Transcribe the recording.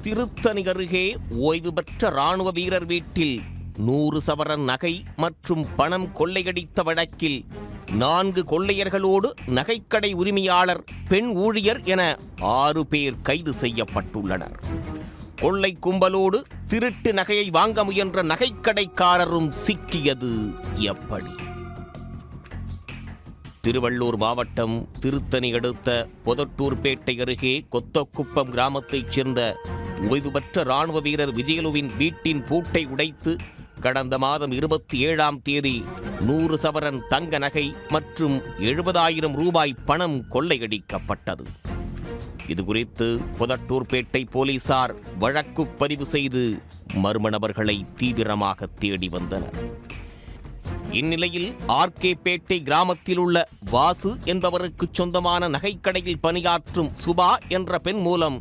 திருத்தணி அருகே ஓய்வு பெற்ற ராணுவ வீரர் வீட்டில் 100 சவரன் நகை மற்றும் பணம் கொள்ளையடித்த வழக்கில் 4 கொள்ளையர்களோடு நகைக்கடை உரிமையாளர், பெண் ஊழியர் என 6 பேர் கைது செய்யப்பட்டுள்ளனர். கொள்ளை கும்பலோடு திருட்டு நகையை வாங்க முயன்ற நகைக்கடைக்காரரும் சிக்கியது எப்படி? திருவள்ளூர் மாவட்டம் திருத்தணி அடுத்த பொதட்டூர்பேட்டை அருகே கொத்தக்குப்பம் கிராமத்தைச் சேர்ந்த ஓய்வு பெற்ற ராணுவ வீரர் விஜயலுவின் வீட்டின் பூட்டை உடைத்து கடந்த மாதம் 27ஆம் தேதி 100 சவரன் தங்க நகை மற்றும் 70,000 ரூபாய் பணம் கொள்ளையடிக்கப்பட்டது. இதுகுறித்து பொதட்டூர்பேட்டை போலீசார் வழக்கு பதிவு செய்து மர்ம நபர்களை தீவிரமாக தேடி வந்தனர். இந்நிலையில் ஆர்கேபேட்டை கிராமத்தில் உள்ள வாசு என்பவருக்கு சொந்தமான நகைக்கடையில் பணியாற்றும் சுபா என்ற பெண் மூலம்